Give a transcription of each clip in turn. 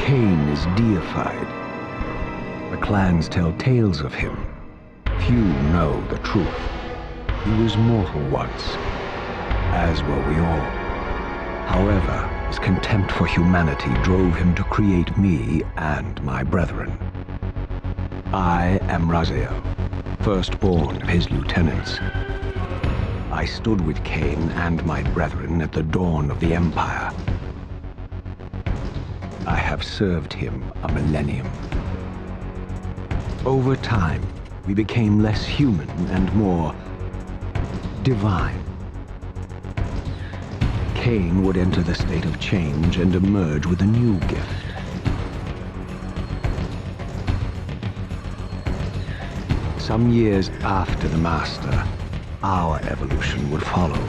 Kain is deified. The clans tell tales of him. Few know the truth. He was mortal once, as were we all. However, his contempt for humanity drove him to create me and my brethren. I am Raziel, firstborn of his lieutenants. I stood with Kain and my brethren at the dawn of the Empire. I have served him a millennium. Over time, we became less human and more divine. Kain would enter the state of change and emerge with a new gift. Some years after the Master, our evolution would follow,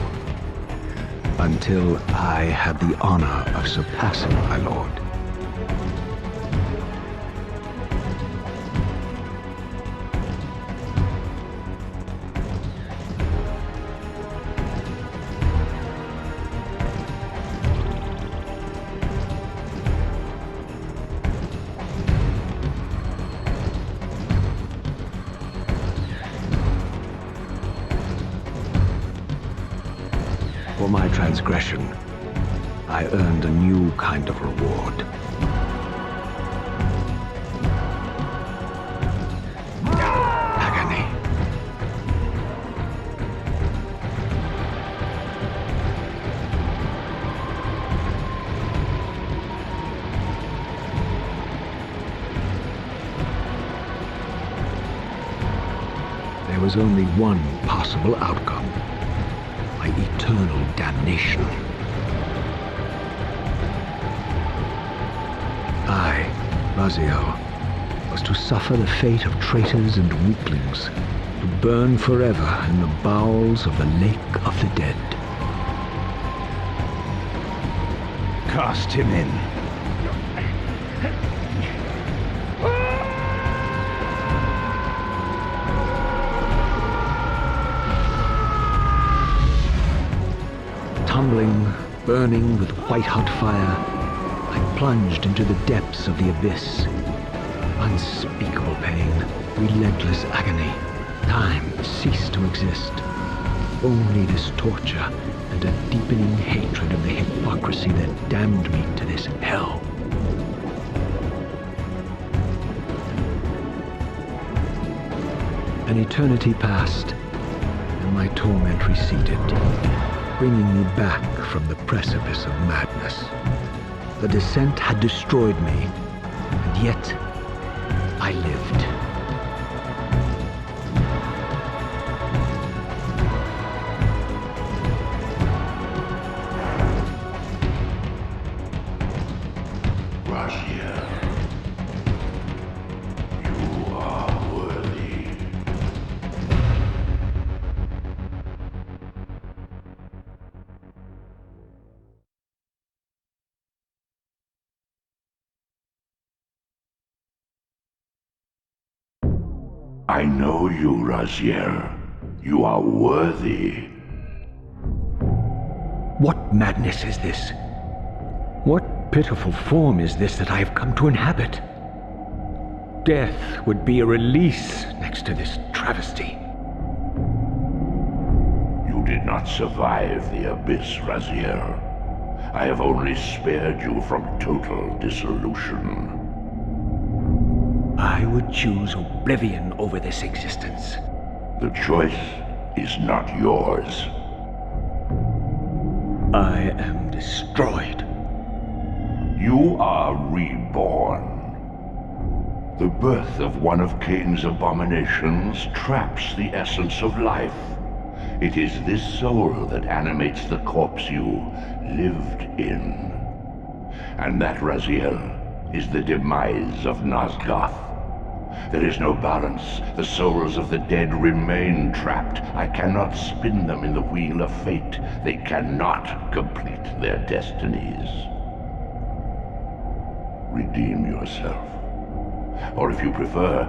until I had the honor of surpassing my lord. For my transgression, I earned a new kind of reward. Agony. There was only one possible outcome. Eternal damnation. I, Raziel, was to suffer the fate of traitors and weaklings, to burn forever in the bowels of the Lake of the Dead. Cast him in. Tumbling, burning with white-hot fire, I plunged into the depths of the abyss. Unspeakable pain, relentless agony. Time ceased to exist. Only this torture and a deepening hatred of the hypocrisy that damned me to this hell. An eternity passed, and my torment receded, bringing me back from the precipice of madness. The descent had destroyed me, and yet I lived. Raziel, you are worthy. I know you, Raziel. You are worthy. What madness is this? What pitiful form is this that I have come to inhabit? Death would be a release next to this travesty. You did not survive the abyss, Raziel. I have only spared you from total dissolution. I would choose oblivion over this existence. The choice is not yours. I am destroyed. You are reborn. The birth of one of Kain's abominations traps the essence of life. It is this soul that animates the corpse you lived in. And that, Raziel, is the demise of Nosgoth. There is no balance. The souls of the dead remain trapped. I cannot spin them in the wheel of fate. They cannot complete their destinies. Redeem yourself. Or if you prefer,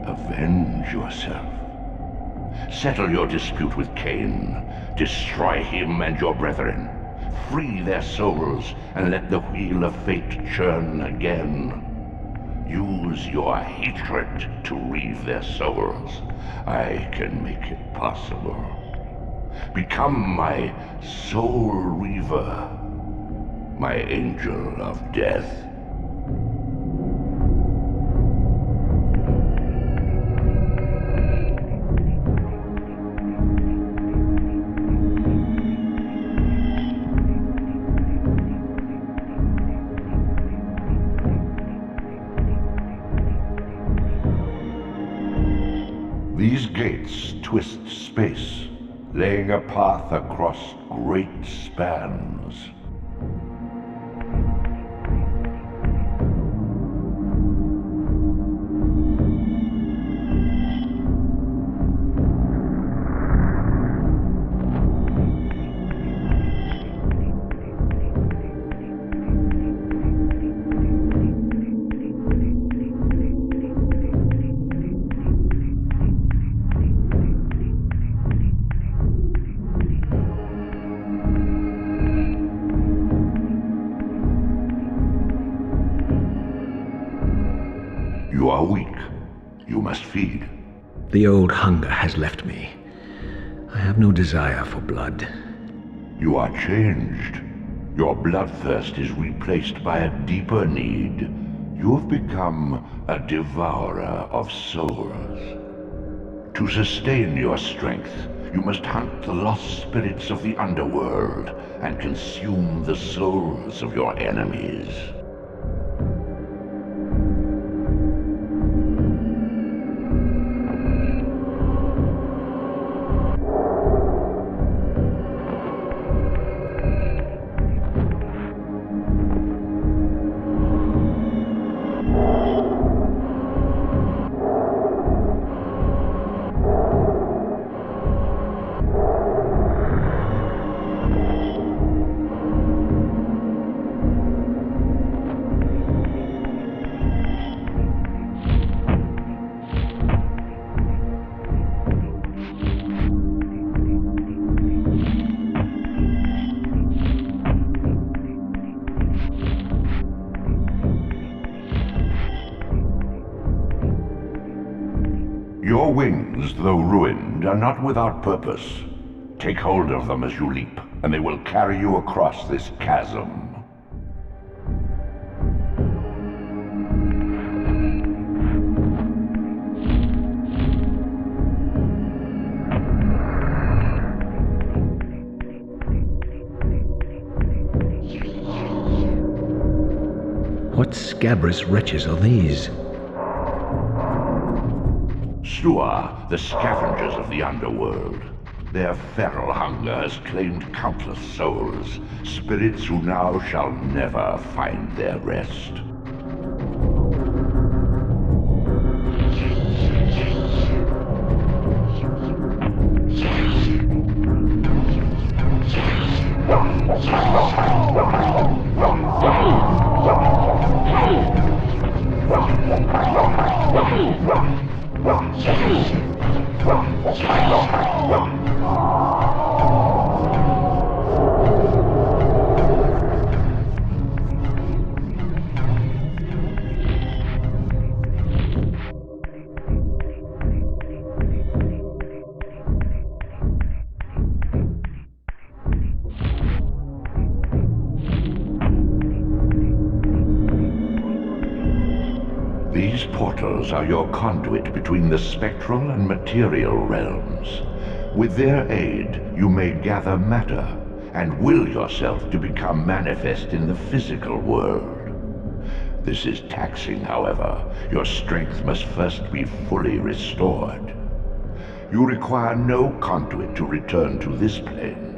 avenge yourself. Settle your dispute with Kain. Destroy him and your brethren. Free their souls and let the wheel of fate churn again. Use your hatred to reave their souls. I can make it possible. Become my soul reaver, my angel of death. These gates twist space, laying a path across great spans. You are weak. You must feed. The old hunger has left me. I have no desire for blood. You are changed. Your bloodthirst is replaced by a deeper need. You have become a devourer of souls. To sustain your strength, you must hunt the lost spirits of the underworld and consume the souls of your enemies. Your wings, though ruined, are not without purpose. Take hold of them as you leap, and they will carry you across this chasm. What scabrous wretches are these? Stua, the scavengers of the underworld. Their feral hunger has claimed countless souls, spirits who now shall never find their rest. These portals are your conduit between the spectral and material realms. With their aid, you may gather matter and will yourself to become manifest in the physical world. This is taxing, however. Your strength must first be fully restored. You require no conduit to return to this plane.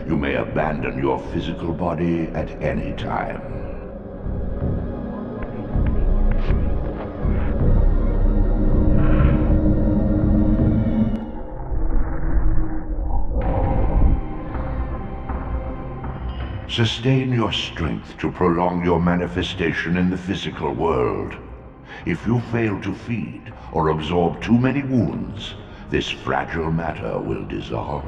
You may abandon your physical body at any time. Sustain your strength to prolong your manifestation in the physical world. If you fail to feed or absorb too many wounds, this fragile matter will dissolve.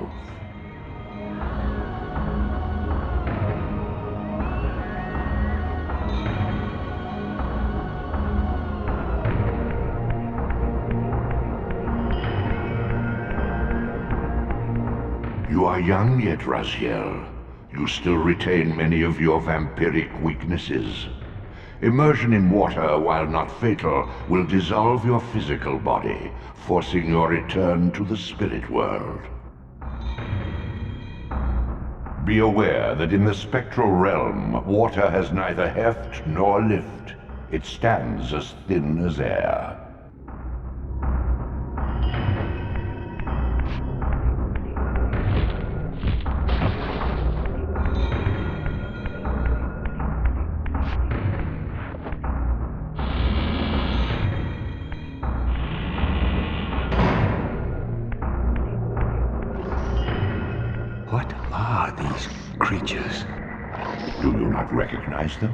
You are young yet, Raziel. You still retain many of your vampiric weaknesses. Immersion in water, while not fatal, will dissolve your physical body, forcing your return to the spirit world. Be aware that in the spectral realm, water has neither heft nor lift. It stands as thin as air. What are these creatures? Do you not recognize them?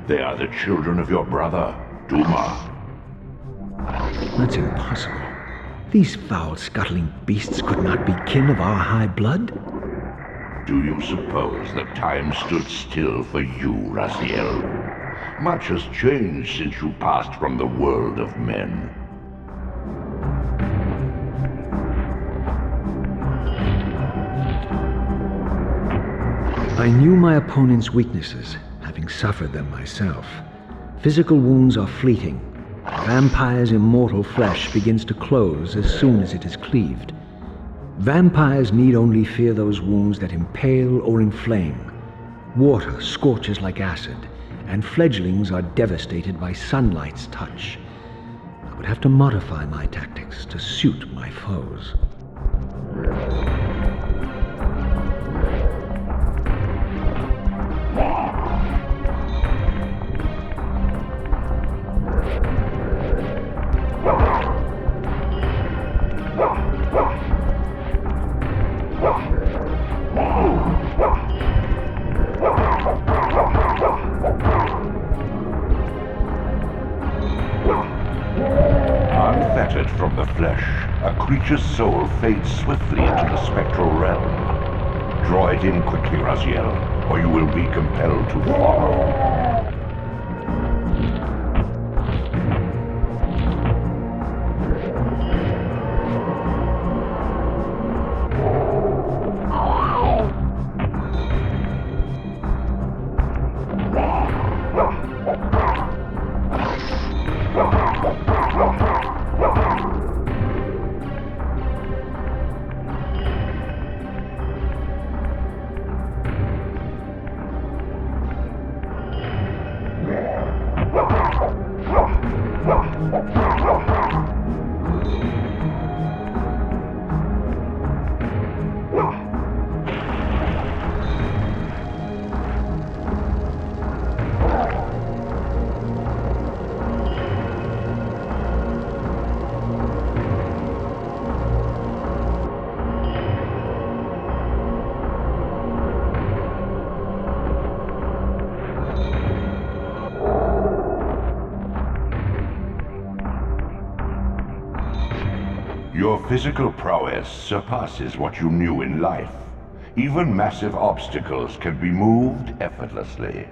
They are the children of your brother, Duma. That's impossible. These foul, scuttling beasts could not be kin of our high blood. Do you suppose that time stood still for you, Raziel? Much has changed since you passed from the world of men. I knew my opponent's weaknesses, having suffered them myself. Physical wounds are fleeting. A vampire's immortal flesh begins to close as soon as it is cleaved. Vampires need only fear those wounds that impale or inflame. Water scorches like acid, and fledglings are devastated by sunlight's touch. I would have to modify my tactics to suit my foes. Unfettered from the flesh, a creature's soul fades swiftly into the spectral realm. Draw it in quickly, Raziel, or you will be compelled to follow. Your physical prowess surpasses what you knew in life. Even massive obstacles can be moved effortlessly.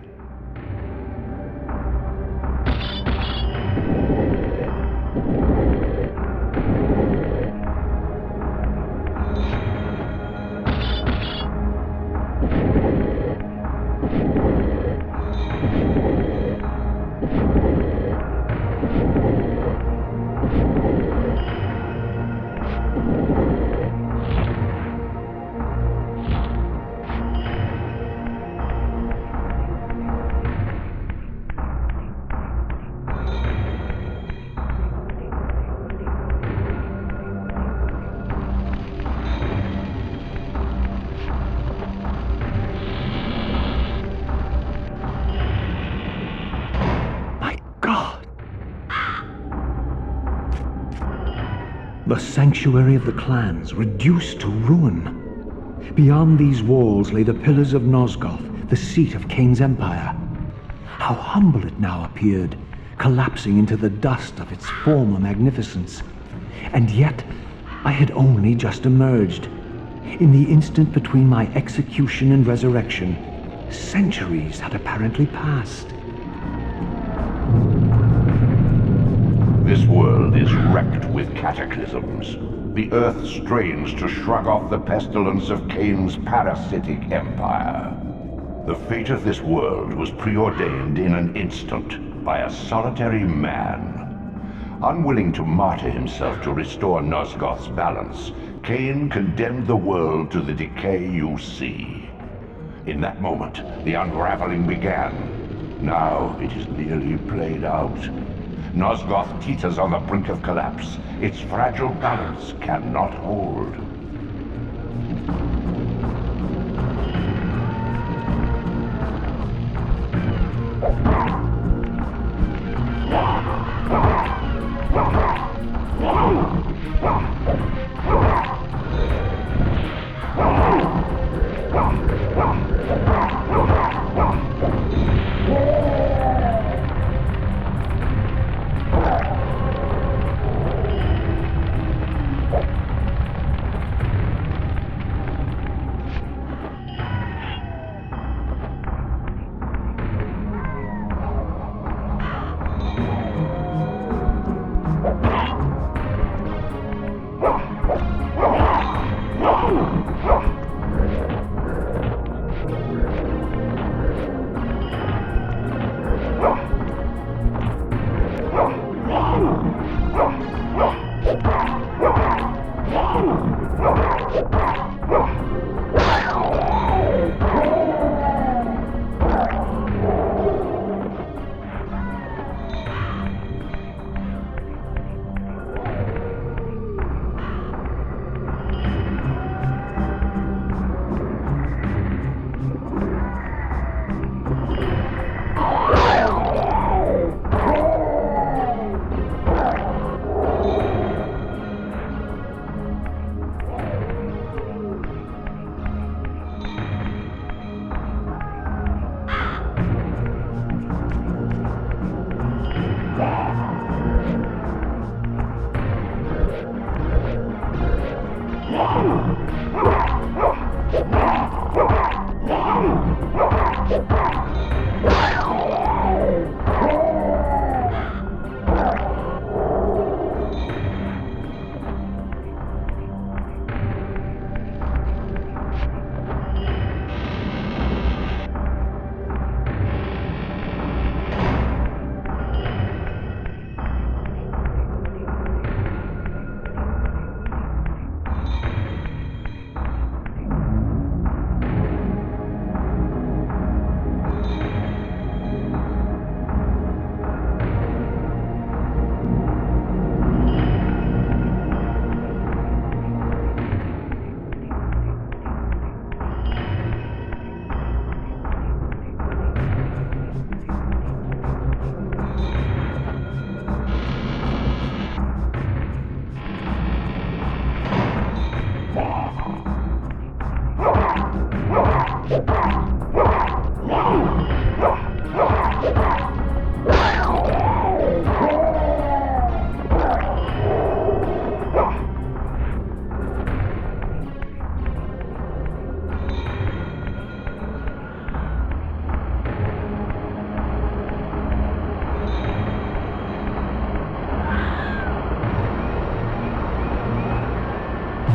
The sanctuary of the clans, reduced to ruin. Beyond these walls lay the pillars of Nosgoth, the seat of Kain's empire. How humble it now appeared, collapsing into the dust of its former magnificence. And yet, I had only just emerged. In the instant between my execution and resurrection, centuries had apparently passed. This world is wrecked with cataclysms. The Earth strains to shrug off the pestilence of Kain's parasitic empire. The fate of this world was preordained in an instant by a solitary man. Unwilling to martyr himself to restore Nosgoth's balance, Kain condemned the world to the decay you see. In that moment, the unraveling began. Now it is nearly played out. Nosgoth teeters on the brink of collapse. Its fragile balance cannot hold.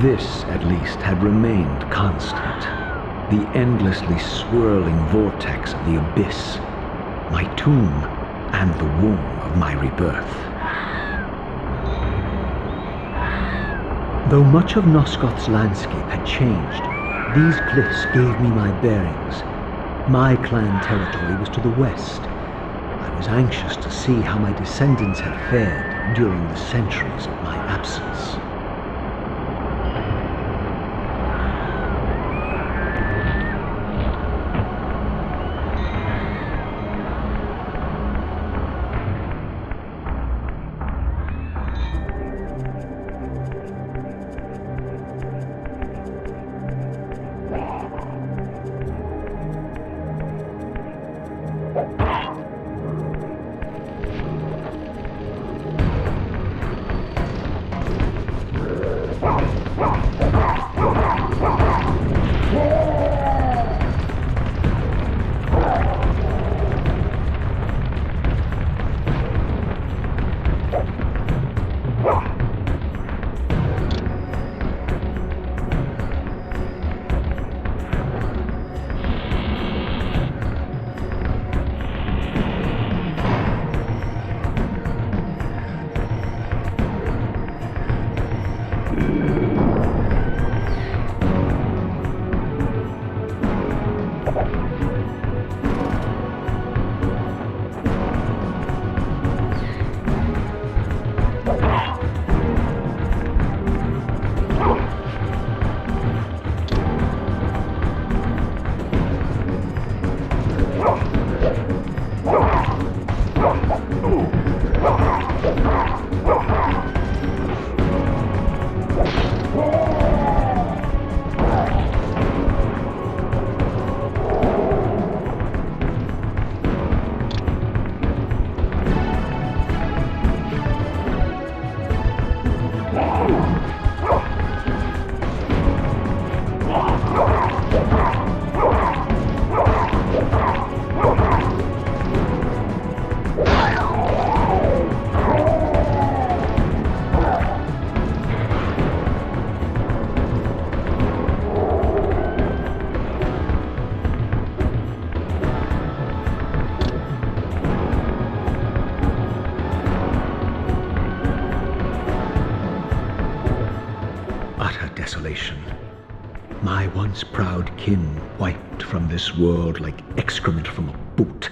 This, at least, had remained constant. The endlessly swirling vortex of the abyss, my tomb, and the womb of my rebirth. Though much of Nosgoth's landscape had changed, these cliffs gave me my bearings. My clan territory was to the west. I was anxious to see how my descendants had fared during the centuries of my absence. desolation. My once proud kin wiped from this world like excrement from a boot.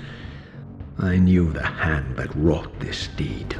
I knew the hand that wrought this deed.